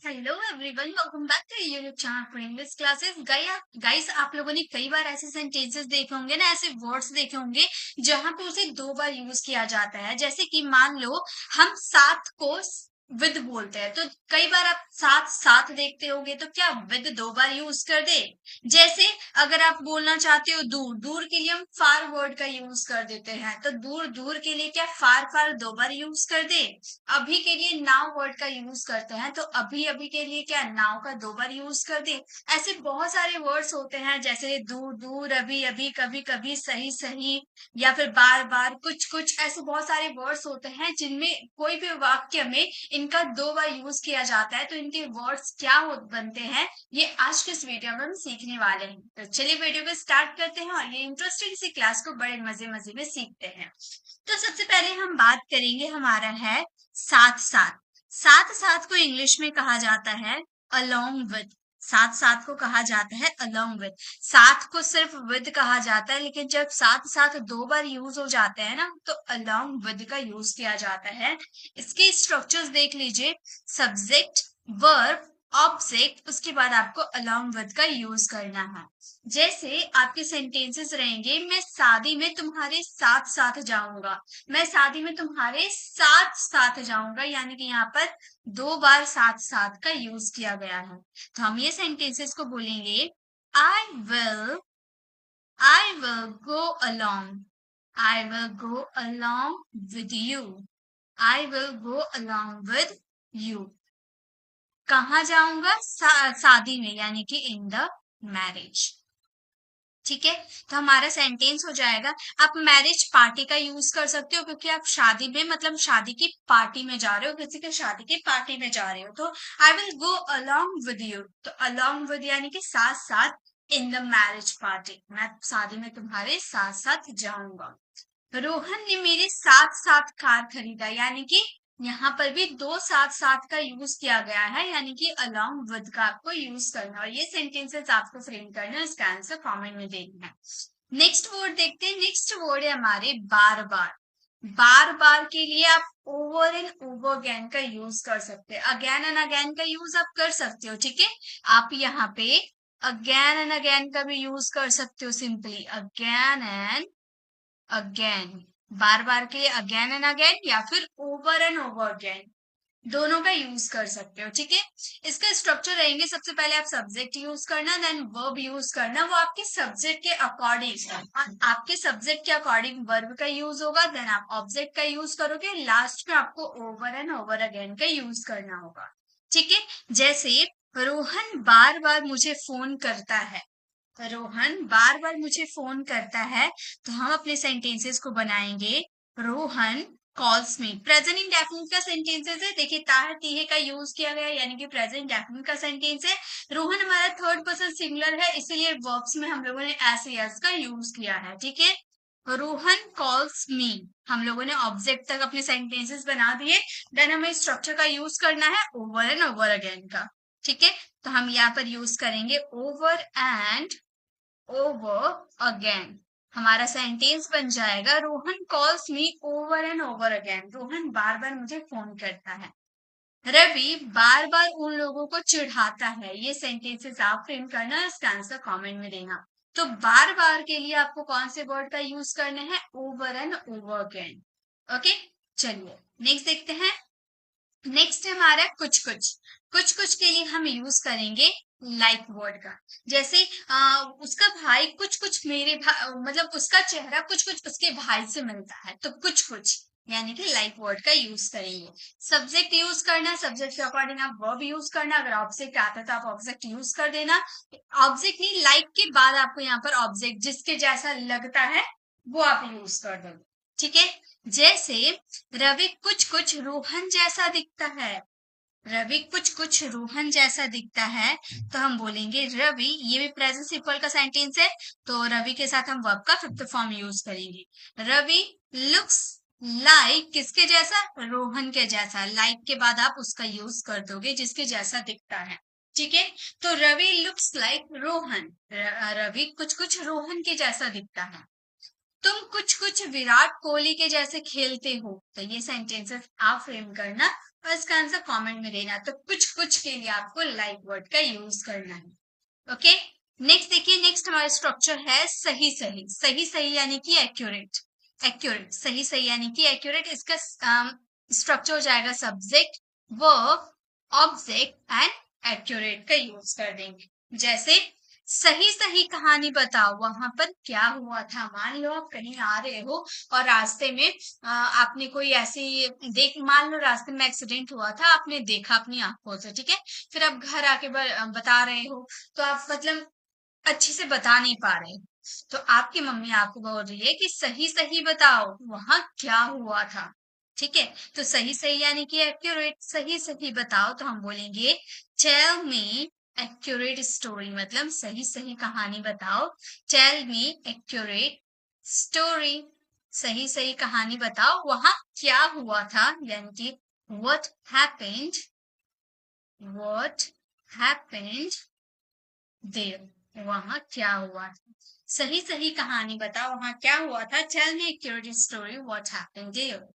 Hello everyone, welcome back to YouTube channel for English classes. Guys, आप लोगों ने कई बार ऐसे सेंटेंसेस देखे होंगे ना, ऐसे वर्ड्स देखे होंगे जहां पे उसे दो बार यूज किया जाता है। जैसे कि मान लो हम साथ को विद बोलते हैं, तो कई बार आप साथ साथ देखते होंगे, तो क्या विद दो बार यूज कर दे। जैसे अगर आप बोलना चाहते हो दूर, दूर के लिए हम फार वर्ड का यूज कर देते हैं, तो दूर दूर के लिए क्या फार फार दो बार यूज कर दे। अभी के लिए नाउ वर्ड का यूज करते हैं, तो अभी अभी के लिए क्या नाउ का दो बार यूज कर दे। ऐसे बहुत सारे वर्ड्स होते हैं, जैसे दूर दूर, अभी अभी, कभी कभी, सही सही, या फिर बार बार, कुछ कुछ। ऐसे बहुत सारे वर्ड्स होते हैं जिनमें कोई भी वाक्य में इनका दो बार यूज किया जाता है। तो इनके वर्ड्स क्या बनते हैं, ये आज के इस वीडियो में हम सीखने वाले हैं। तो चलिए वीडियो को स्टार्ट करते हैं और ये इंटरेस्टिंग सी क्लास को बड़े मजे मजे में सीखते हैं। तो सबसे पहले हम बात करेंगे, हमारा है साथ साथ। साथ साथ को इंग्लिश में कहा जाता है अलोंग विद। साथ साथ को कहा जाता है अलोंग विद। साथ को सिर्फ विद कहा जाता है, लेकिन जब साथ साथ दो बार यूज हो जाते हैं ना, तो अलोंग विद का यूज किया जाता है। इसके स्ट्रक्चर्स देख लीजिए, सब्जेक्ट, वर्ब, ऑब्जेक्ट, उसके बाद आपको अलोंग विद का यूज करना है। जैसे आपके सेंटेंसेस रहेंगे, मैं शादी में तुम्हारे साथ साथ जाऊंगा। मैं शादी में तुम्हारे साथ साथ जाऊंगा, यानी कि यहाँ पर दो बार साथ साथ का यूज किया गया है। तो हम ये सेंटेंसेस को बोलेंगे, I will I will go along, I will go along with you, I will go along with you. कहाँ जाऊंगा? शादी में, यानी कि इन द मैरिज। ठीक है, तो हमारा सेंटेंस हो जाएगा। आप मैरिज पार्टी का यूज कर सकते हो, क्योंकि आप शादी में, मतलब शादी की पार्टी में जा रहे हो, किसी के शादी की पार्टी में जा रहे हो। तो I will go along with you, तो अलोंग विद यानी कि साथ साथ, इन द मैरिज पार्टी, मैं शादी में तुम्हारे साथ साथ जाऊंगा। रोहन ने मेरे साथ साथ कार खरीदा, यानी कि यहाँ पर भी दो साथ साथ का यूज किया गया है, यानी कि अलोंग विद का आपको यूज करना, और ये सेंटेंसेस आपको फ्रेम करना है। इसका आंसर कमेंट में देना है। नेक्स्ट वर्ड देखते हैं। नेक्स्ट वर्ड है हमारे बार बार। बार बार के लिए आप ओवर एंड ओवर अगेन का यूज कर सकते हैं। अगेन एंड अगेन का यूज आप कर सकते हो, ठीक है। आप यहाँ पे अगेन एंड अगेन का भी यूज कर सकते हो, सिंपली अगेन एंड अगेन। बार बार के लिए अगेन एंड अगेन, या फिर ओवर एंड ओवर अगेन, दोनों का यूज कर सकते हो, ठीक है। इसका स्ट्रक्चर रहेंगे, सबसे पहले आप सब्जेक्ट यूज करना, देन वर्ब यूज करना। वो आपके सब्जेक्ट के अकॉर्डिंग, आपके सब्जेक्ट के अकॉर्डिंग वर्ब का यूज होगा, देन आप ऑब्जेक्ट का यूज करोगे, लास्ट में आपको ओवर एंड ओवर अगेन का यूज करना होगा, ठीक है। जैसे रोहन बार बार मुझे फोन करता है। रोहन बार बार मुझे फोन करता है, तो हम अपने सेंटेंसेस को बनाएंगे, रोहन कॉल्स मी। प्रेजेंट इंडेफिनिट का सेंटेंसेस है, देखिए ताह तीहे का यूज किया गया, यानी कि प्रेजेंट इंडेफिनिट का सेंटेंस है। रोहन हमारा थर्ड पर्सन सिंगुलर है, इसीलिए वर्ब्स में हम लोगों ने एस एस का यूज किया है, ठीक है। रोहन कॉल्स मी, हम लोगों ने ऑब्जेक्ट तक अपने सेंटेंसेस बना दिए। देन हमें स्ट्रक्चर का यूज करना है ओवर एंड ओवर अगेन का, ठीक है। तो हम यहाँ पर यूज करेंगे ओवर एंड ओवर अगेन। हमारा सेंटेंस बन जाएगा, Rohan calls me over and over again. Rohan बार बार मुझे फोन करता है। रवि बार बार उन लोगों को चिढ़ाता है। ये सेंटेंसेस आप फ्रेम करना, इसका आंसर कमेंट में देना। तो बार बार के लिए आपको कौन से वर्ड का यूज करना है? Over and over again. Okay, चलिए नेक्स्ट देखते हैं। नेक्स्ट है हमारा कुछ कुछ। कुछ कुछ के लिए हम यूज करेंगे लाइक वर्ड का। जैसे उसका भाई कुछ कुछ मेरे भाई, मतलब उसका चेहरा कुछ कुछ उसके भाई से मिलता है, तो कुछ कुछ यानी कि लाइक वर्ड का यूज करेंगे। सब्जेक्ट यूज करना, सब्जेक्ट के अकॉर्डिंग आप वर्ब यूज करना। अगर ऑब्जेक्ट आता है तो आप ऑब्जेक्ट यूज कर देना। ऑब्जेक्ट नहीं, लाइक के बाद आपको यहाँ पर ऑब्जेक्ट जिसके जैसा लगता है वो आप यूज कर दो, ठीक है। जैसे रवि कुछ कुछ रोहन जैसा दिखता है। रवि कुछ कुछ रोहन जैसा दिखता है, तो हम बोलेंगे रवि, ये भी प्रेजेंट सिंपल का सेंटेंस है, तो रवि के साथ हम वर्ब का फिफ्थ फॉर्म यूज करेंगे। रवि लुक्स लाइक, किसके जैसा? रोहन के जैसा। लाइक के बाद आप उसका यूज कर दोगे जिसके जैसा दिखता है, ठीक है। तो रवि लुक्स लाइक रोहन, रवि कुछ कुछ रोहन के जैसा दिखता है। तुम कुछ कुछ विराट कोहली के जैसे खेलते हो, तो ये सेंटेंसेस आप फ्रेम करना और इसका आंसर कमेंट में देना। तो कुछ कुछ के लिए आपको लाइक वर्ड का यूज करना है। ओके, नेक्स्ट देखिए, नेक्स्ट हमारा स्ट्रक्चर है सही सही। सही सही यानी कि एक्यूरेट। एक्यूरेट, सही सही यानी कि एक्यूरेट। इसका स्ट्रक्चर हो जाएगा subject, verb, object and accurate का यूज कर देंगे। जैसे सही सही कहानी बताओ, वहां पर क्या हुआ था। मान लो आप कहीं आ रहे हो और रास्ते में आपने कोई ऐसी मान लो रास्ते में एक्सीडेंट हुआ था, आपने देखा अपनी आंखों से, ठीक है। फिर आप घर आके बता रहे हो, तो आप मतलब अच्छे से बता नहीं पा रहे। तो आपकी मम्मी आपको बोल रही है कि सही सही बताओ वहां क्या हुआ था, ठीक है। तो सही सही यानी कि एक्यूरेट, सही सही बताओ, तो हम बोलेंगे टेल मी एक्यूरेट स्टोरी, मतलब सही सही कहानी बताओ। टेल मी एक्यूरेट स्टोरी, सही सही कहानी बताओ वहां क्या हुआ था, यानी कि what happened, what happened there, वहां क्या हुआ था। सही सही कहानी बताओ वहां क्या हुआ था। Tell me accurate story what happened there.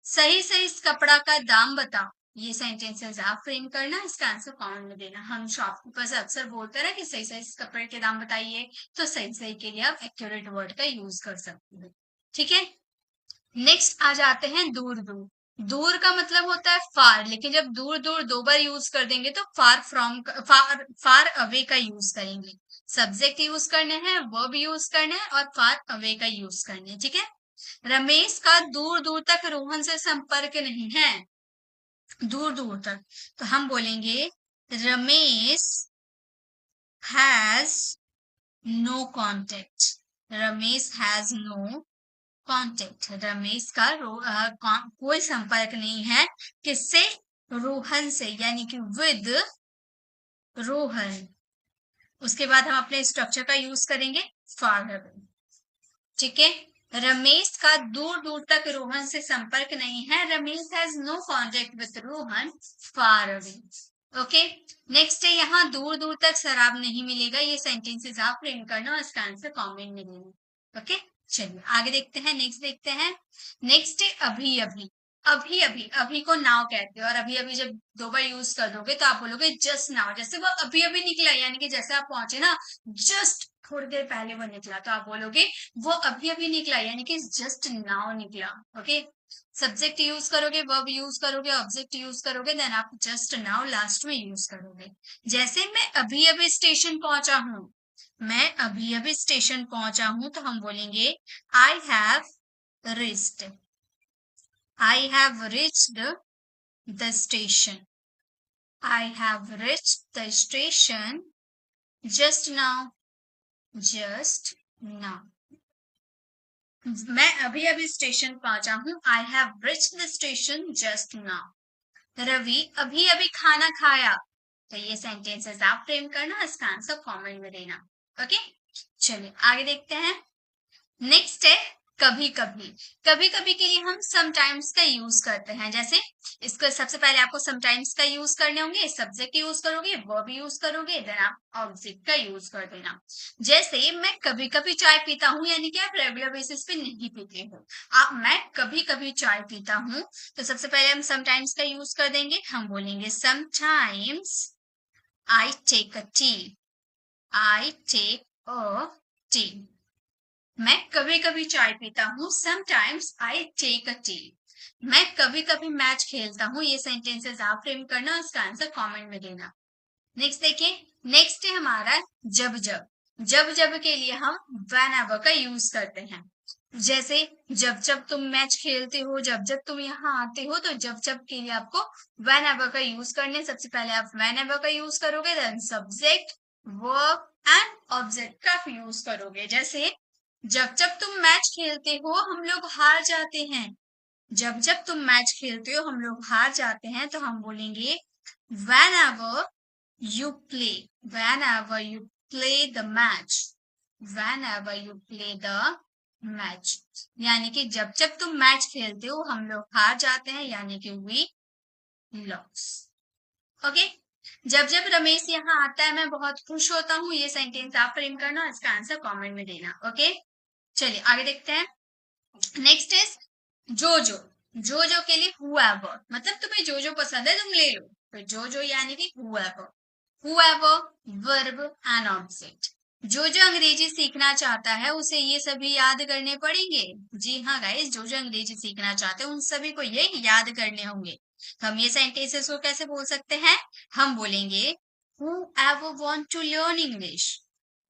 सही सही इस कपड़ा का दाम बताओ। ये सेंटेंसेस आप फ्रेम करना, इसका आंसर कमेंट में देना। हम शॉपकीपर से अक्सर बोलते हैं कि सही सही इस कपड़े के दाम बताइए, तो सही सही के लिए आप एक्यूरेट वर्ड का यूज कर सकते हो, ठीक है। नेक्स्ट आ जाते हैं दूर दूर। दूर का मतलब होता है फार, लेकिन जब दूर दूर दो बार यूज कर देंगे तो फार फ्रॉम, फार अवे का यूज करेंगे। सब्जेक्ट यूज करने हैं, वर्ब यूज करने हैं और फार अवे का यूज करने हैं, ठीक है। रमेश का दूर दूर तक रोहन से संपर्क नहीं है। दूर दूर तक, तो हम बोलेंगे Ramesh has no contact. Ramesh has no contact, Ramesh का कोई संपर्क नहीं है, किससे, रोहन से, यानी कि विद रोहन। उसके बाद हम अपने स्ट्रक्चर का यूज करेंगे फार अवे, ठीक है। रमेश का दूर दूर तक रोहन से संपर्क नहीं है। Ramesh has no contact with Rohan far away. Okay, next है यहाँ दूर दूर तक शराब नहीं मिलेगा। ये सेंटेंसेस आप फ्रेम करना और इसका आंसर कमेंट में देना। ओके, चलिए आगे देखते हैं। नेक्स्ट देखते हैं, नेक्स्ट है अभी अभी। अभी अभी, अभी को नाउ कहते हैं, और अभी अभी जब दो बार यूज कर दोगे तो आप बोलोगे जस्ट नाउ। जैसे वो अभी अभी निकला, यानी कि जैसे आप पहुंचे ना, जस्ट थोड़ी देर पहले वो निकला, तो आप बोलोगे वो अभी अभी निकला, यानी कि जस्ट नाउ निकला। ओके, सब्जेक्ट यूज करोगे, वर्ब यूज करोगे, ऑब्जेक्ट यूज करोगे, देन आप जस्ट नाउ लास्ट में यूज करोगे। जैसे मैं अभी अभी स्टेशन पहुंचा हूं, मैं अभी अभी स्टेशन पहुंचा हूं, तो हम बोलेंगे I have reached. I have reached the station. I have reached the station just now. Just now, मैं अभी अभी स्टेशन पहुंचा हूं। I have reached the station just now. Ravi अभी अभी खाना खाया। तो ये सेंटेंसेस आप फ्रेम करना, इसका आंसर कमेंट में देना। ओके, चलिए आगे देखते हैं। नेक्स्ट है कभी कभी। कभी कभी के लिए हम समटाइम्स का यूज करते हैं। जैसे इसको सबसे पहले आपको समटाइम्स का यूज करने होंगे, सब्जेक्ट यूज करोगे, वर्ब यूज करोगे, देन आप ऑब्जेक्ट का यूज कर देना। जैसे मैं कभी कभी चाय पीता हूँ, यानी कि आप रेगुलर बेसिस पे नहीं पीते हो। आप मैं कभी कभी चाय पीता हूँ, तो सबसे पहले हम समटाइम्स का यूज कर देंगे। हम बोलेंगे sometimes I take a tea. I take a tea, मैं कभी कभी चाय पीता हूँ। Sometimes I take a tea. मैं कभी कभी मैच खेलता हूँ। ये सेंटेंसेस आप फ्रेम करना, इसका आंसर कमेंट में देना। नेक्स्ट देखिए, नेक्स्ट है हमारा जब जब। जब जब के लिए हम whenever का यूज करते हैं। जैसे जब जब तुम मैच खेलते हो, जब जब तुम यहाँ आते हो, तो जब जब के लिए आपको whenever का यूज करने। सबसे पहले आप whenever का यूज करोगे, then subject, verb and object का यूज करोगे। जैसे जब जब तुम मैच खेलते हो हम लोग हार जाते हैं। जब जब तुम मैच खेलते हो हम लोग हार जाते हैं, तो हम बोलेंगे whenever you play, whenever you play the match, whenever you play the match, यानी कि जब जब तुम मैच खेलते हो हम लोग हार जाते हैं, यानी कि we lose। ओके, जब जब रमेश यहाँ आता है मैं बहुत खुश होता हूँ। ये सेंटेंस आप फ्रेम करना, इसका आंसर कमेंट में देना। ओके, चलिए आगे देखते हैं। नेक्स्ट इज जो जो। जो के लिए whoever, मतलब तुम्हें जो पसंद है तुम ले लो, तो जो यानी कि whoever वर्ब एंड ऑब्जेक्ट। जो अंग्रेजी सीखना चाहता है उसे ये सभी याद करने पड़ेंगे। जी हाँ गाइस, जो अंग्रेजी सीखना चाहते हैं उन सभी को ये याद करने होंगे। तो हम ये सेंटेंसेस को कैसे बोल सकते हैं? हम बोलेंगे whoever want to learn English,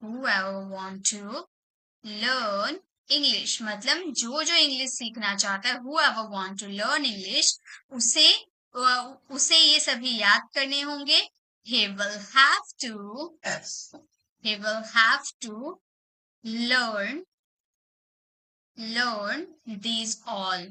whoever want to learn English, मतलब जो इंग्लिश सीखना चाहता है, whoever want to learn English, उसे उसे ये सभी याद करने होंगे। he will have to he will have to learn learn these all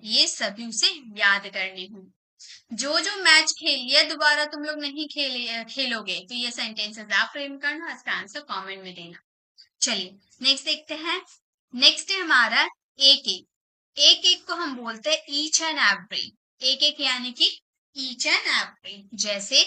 ये सभी उसे याद करने होंगे। जो मैच खेल लिया दोबारा तुम लोग नहीं खेलोगे, तो ये सेंटेंसेस आप फ्रेम करना, इसका आंसर कमेंट में देना। चलिए नेक्स्ट देखते हैं। नेक्स्ट है हमारा एक एक को हम बोलते हैं ईच एंड एवरी। एक यानी कि ईच एंड एवरी। जैसे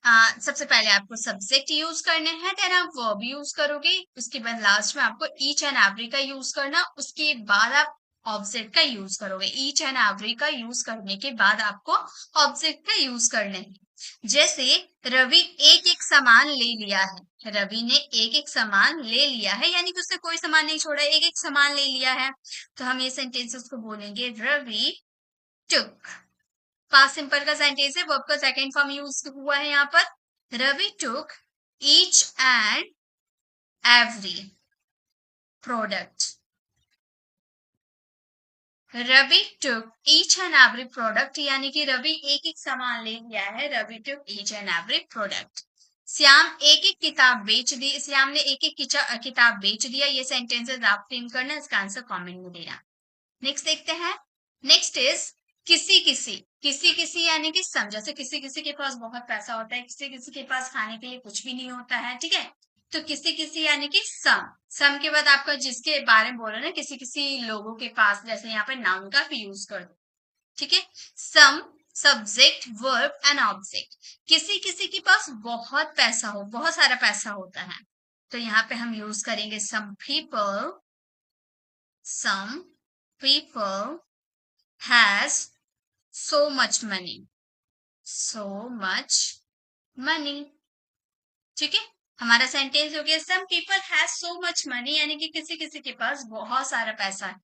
सबसे पहले आपको सब्जेक्ट यूज करने हैं, देन आप वर्ब यूज करोगे, उसके बाद लास्ट में आपको ईच एंड एवरी का यूज करना, उसके बाद आप ऑब्जेक्ट का यूज करोगे। ईच एंड एवरी का यूज करने के बाद आपको ऑब्जेक्ट का यूज करने हैं। जैसे रवि एक सामान ले लिया है, रवि ने एक सामान ले लिया है, यानी कि उसने कोई सामान नहीं छोड़ा, एक सामान ले लिया है। तो हम ये सेंटेंसेस को बोलेंगे रवि टुक। पास्ट सिंपल का सेंटेंस है, वर्ब का सेकंड फॉर्म यूज हुआ है यहाँ पर। Ravi took each and every product. Ravi took each and every product, यानी कि रवि एक सामान ले लिया है, Ravi took each and every product. Shyam एक किताब बेच दी, श्याम ने एक किताब बेच दिया। ये सेंटेंसेस आप फ्रेम करना, इसका आंसर कमेंट में देना। नेक्स्ट देखते हैं। नेक्स्ट इज किसी यानी कि सम। जैसे किसी के पास बहुत पैसा होता है, किसी के पास खाने के लिए कुछ भी नहीं होता है, ठीक है। तो किसी यानी कि सम के बाद आपका जिसके बारे में बोल रहे ना, किसी लोगों के पास, जैसे यहाँ पे नाउन का भी यूज कर दो, ठीक है। Some subject verb and object. किसी के पास बहुत पैसा हो, बहुत सारा पैसा होता है, तो यहाँ पे हम यूज करेंगे some people has so much money, so much money, ठीक है। हमारा सेंटेंस हो गया some people has so much money, यानी कि किसी के पास बहुत सारा पैसा है।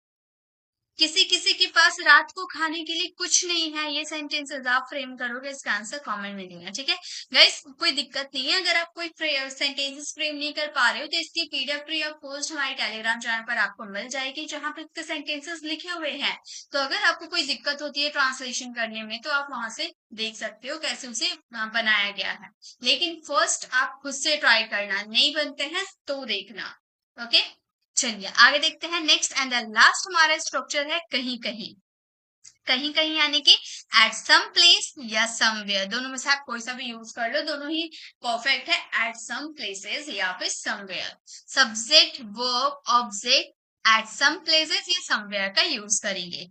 किसी के पास रात को खाने के लिए कुछ नहीं है। ये सेंटेंसेस आप फ्रेम करोगे, इसका आंसर कमेंट में देना, ठीक है गाइस। कोई दिक्कत नहीं है, अगर आप कोई सेंटेंसेस फ्रेम नहीं कर पा रहे हो तो इसकी पीडीएफ फ्री ऑफ कॉस्ट हमारे टेलीग्राम चैनल पर आपको मिल जाएगी, जहां पर इसके सेंटेंसेस लिखे हुए हैं। तो अगर आपको कोई दिक्कत होती है ट्रांसलेशन करने में, तो आप वहां से देख सकते हो कैसे उसे बनाया गया है। लेकिन फर्स्ट आप खुद से ट्राई करना, नहीं बनते हैं तो देखना, ओके। चलिए आगे देखते हैं। नेक्स्ट एंड द लास्ट हमारा स्ट्रक्चर है कहीं कहीं यानी कि एट सम प्लेस या समवेयर। दोनों में से आप कोई सा भी यूज कर लो, दोनों ही परफेक्ट है। एट सम प्लेसेस या फिर somewhere. Subject verb object at some places या समवेयर का यूज करेंगे।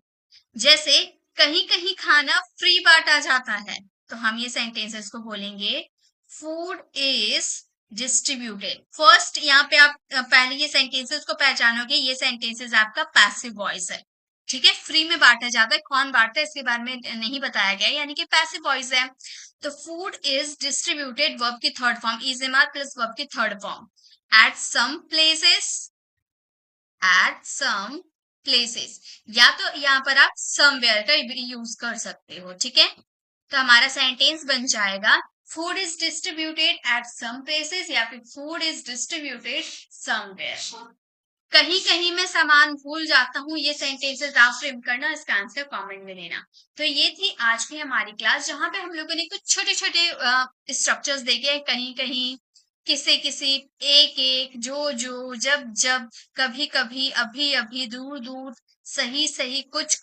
जैसे कहीं खाना फ्री बांटा जाता है, तो हम ये सेंटेंसेस को बोलेंगे फूड इज डिस्ट्रीब्यूटेड। फर्स्ट यहाँ पे आप पहले ये सेंटेंसेस को पहचानोगे, ये सेंटेंसेस आपका पैसिव वॉइस है, ठीक है। फ्री में बांटा जाता है, कौन बांटता है इसके बारे में नहीं बताया गया, यानी कि पैसिव वॉइस है। तो फूड इज डिस्ट्रीब्यूटेड वर्ब की third form, is am are plus verb की third form. At some places या तो यहाँ पर आप समवेयर का यूज कर सकते हो, ठीक है। तो हमारा सेंटेंस बन जाएगा food is distributed at some places या फिर फूड इज डिस्ट्रीब्यूटेड समवेयर। कहीं मैं सामान भूल जाता हूँ, ये सेंटेंसेस आप फ्रेम करना, इसका आंसर कमेंट में देना। तो ये थी आज की हमारी क्लास, जहां पे हम लोगों ने कुछ छोटे छोटे स्ट्रक्चर्स देखे, कहीं किसी एक जो जब कभी कभी अभी अभी दूर दूर सही कुछ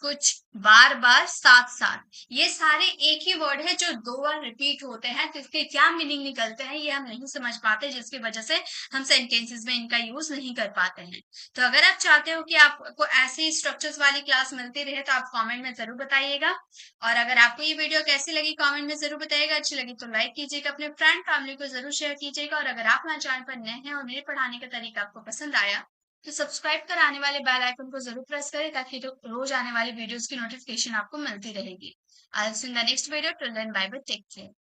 बार साथ। ये सारे एक ही वर्ड है जो 2 बार रिपीट होते हैं, तो इसके क्या मीनिंग निकलते हैं ये हम नहीं समझ पाते, जिसकी वजह से हम सेंटेंसेस में इनका यूज नहीं कर पाते हैं। तो अगर आप चाहते हो कि आपको ऐसी स्ट्रक्चर्स वाली क्लास मिलती रहे, तो आप कमेंट में जरूर बताइएगा। और अगर आपको ये वीडियो कैसी लगी कमेंट में जरूर बताइएगा। अच्छी लगी तो लाइक कीजिएगा, अपने फ्रेंड फैमिली को जरूर शेयर कीजिएगा। और अगर आप हमारे चैनल पर नए हैं और मेरे पढ़ाने का तरीका आपको पसंद आया तो सब्सक्राइब कर आने वाले बेल आइकन को ज़रूर प्रेस करें ताकि रोज़ आने वाली वीडियोज़ की नोटिफ़िकेशन आपको मिलती रहेगी। I will see in the next video, till then bye bye, take care.